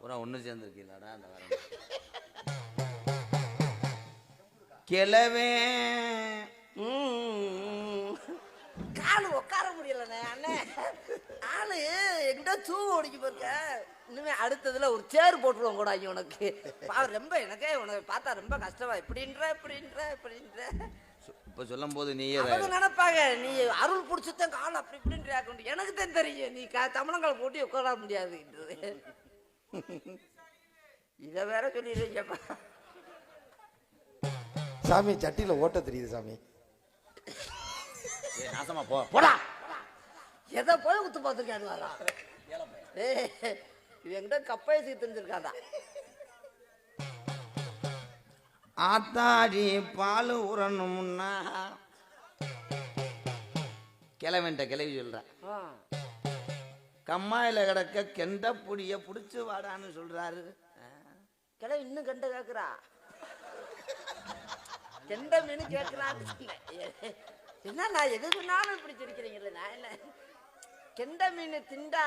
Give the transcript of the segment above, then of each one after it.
பூரா ஒன்று சேர்ந்துருக்கீங்களாடா அந்த வாரம் கிளவே காலு உட்கார முடியலண்ணே அண்ணே. ஆளு எங்கிட்ட தூ ஓடிக்கு போயிருக்க. இனிமே அடுத்ததுல ஒரு சேர் போட்டுருவோம் கூட ஐயோ உனக்கு. ரொம்ப எனக்கே உனக்கு பார்த்தா ரொம்ப கஷ்டமா இப்படின்ற. இப்போ சொல்லும் போது நீயே நினைப்பாங்க நீ அருள் பிடிச்சதான் கால் அப்படி இப்படின்ற. எனக்கு தான் தெரியும் நீ தமிழங்களை போட்டு உட்கார முடியாதுன்றது. இதை வேற சொல்லிடுங்கப்பா. சாமி சட்டியில ஓட்ட தெரியுது சாமி. நாசமா போடா. எதை போய் குத்து பார்த்துருக்காரு வரா. என்கிட்ட கப்பையை தெரிஞ்சிருக்காதா. ஆத்தாடி பால் உரணும்னா கிளவி சொல்ற. கம்மாயில கிடக்க கெண்ட புடிய புடிச்சு வாடான்னு சொல்றாரு. கிளவி இன்னும் கெண்ட கேக்குறா. கெண்ட மீன் கேட்கலான்னு சொன்னேன். என்ன நான் எது சொன்னாலும் இப்படி சிரிக்கிறீங்களே. நான் என்ன கெண்ட மீன் திண்டா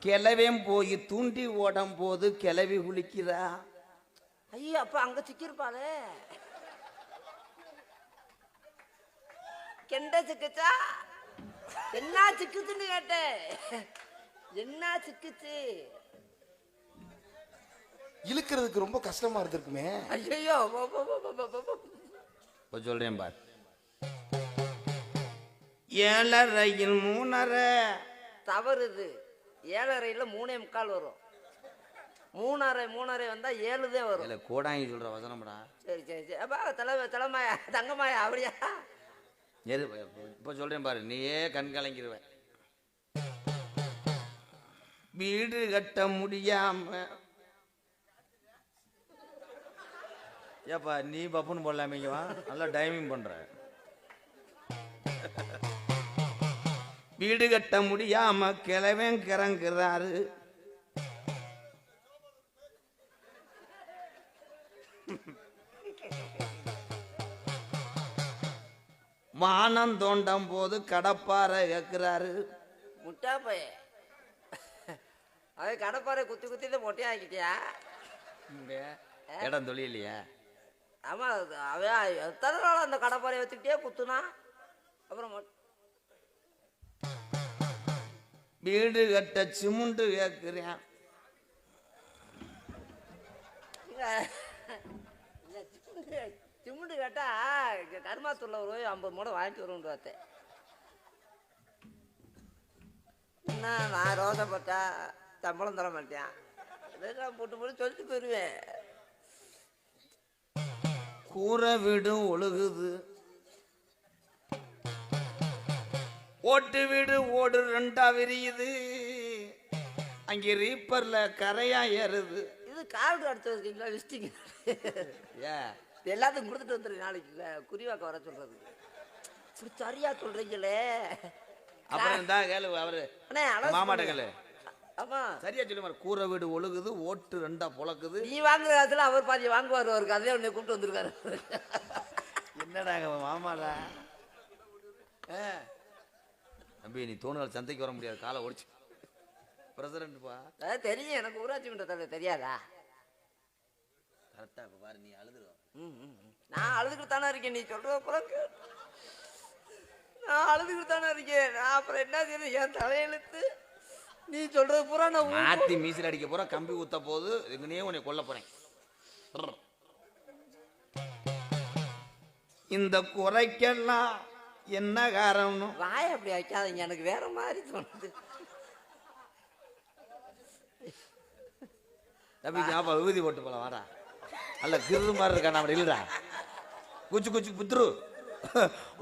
கிளவையும் போய் தூண்டி ஓடும் போது கிளவி குளிக்கிறா. ஐயோ அப்ப அங்க சிக்கிருப்பாளே. கெண்ட சிக்குச்சா என்ன சிக்குச்சுன்னு கேட்டேன். என்ன சிக்குச்சு? இழுக்கிறதுக்கு ரொம்ப கஷ்டமா இருந்திருக்குமே. ஐயோ சொல்றேன் பார். 7:30 3:30 தவறுது. 7:30 3:45 வரும். 3:30 வந்தா 7 தான் வரும். இல்ல கோடாங்கி சொல்ற வசனம்டா. சரி அப்பா தலைமாயா தங்கமாயா அப்படியா? இப்ப சொல்றேன் பாரு. நீயே கண் கலங்கிருவ. வீடு கட்ட முடியாம ஏப்பா நீ பப்புன்னு போடலாமேங்கவா. நல்லா டைமிங் பண்ற. வீடு கட்ட முடியாம கிளவன் கிறங்குறாரு. வானம் தோண்டம் போது கடப்பாறை கேட்கிறாரு. முட்டா பைய அது கடப்பாறை குத்தி தான் மொட்டையா ஆக்கிட்டியா? இடம் தொழிலையா? ஆமா அவன் எத்தனை நாள் அந்த கடப்பாறையை வச்சுக்கிட்டே குத்துனா. அப்புறம் வீடு கட்ட சிமுண்டு கேட்கிறேன். சிமுண்டு கேட்டா கருமாத்தூர்ல ஒரு 50 மூடை வாங்கிட்டு வருவோம் பார்த்தேன். என்ன நான் ரோசப்பட்டா சம்பளம் தர மாட்டேன். போட்டு சொல்லிட்டு போயிடுவேன். கூரை வீடு ஒழுகுது. ஓட்டு வீடு ஓடு 2 விரியுது. அங்கே ரீப்பர்ல கரையா ஏறுது. இது கார்டு அடுத்து இருக்கீங்களா லிஸ்டிங்? எல்லாத்தையும் கொடுத்துட்டு வந்துரு நாளைக்கு குறிவாக்க வர சொல்றது. சரியா சொல்றீங்களே. அப்புறம் தான் கேளு அவரு மாமாட்ட கேளு. ஆமா சரியா சொல்லு. கூரை வீடு ஒழுகுது ஓட்டு 2 பொழக்குது. நீ வாங்குற காலத்துல அவர் பாதி வாங்குவார். அவருக்கு அதே உன்னை கூப்பிட்டு வந்திருக்காரு. என்னடா மாமாடா தம்பி. நீ தோணுகள் சந்தைக்கு வர முடியாது. காலை ஒடிச்சு பிரசிடண்ட்பா. தெரியும் எனக்கு. ஊராட்சி மன்ற தலைவர் தெரியாதா? கரெக்டா. இப்ப பாரு நீ அழுதுருவ. நான் அழுதுகிட்டு தானே இருக்கேன். நீ சொல்ற பிறகு நான் அழுதுகிட்டு தானே இருக்கேன். நான் அப்புறம் என்ன செய்யணும்? என் தலையெழுத்து நீ சொல்றது பூரா நான் மாத்தி மீசில் அடிக்க போற. கம்பி ஊத்த போது எங்கனே உன்னை கொல்ல போறேன். இந்த குறைக்கெல்லாம் என்ன காரணம்? வாய் அப்படி வைக்காதீங்க. எனக்கு வேற மாதிரி தோணுது. தம்பி ஞாபகம் விபூதி போட்டு போல வாடா. அல்ல கிரு மாதிரி இருக்கா. நம்ம இல்லடா குச்சு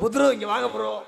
புத்ரு இங்க வாங்க போறோம்.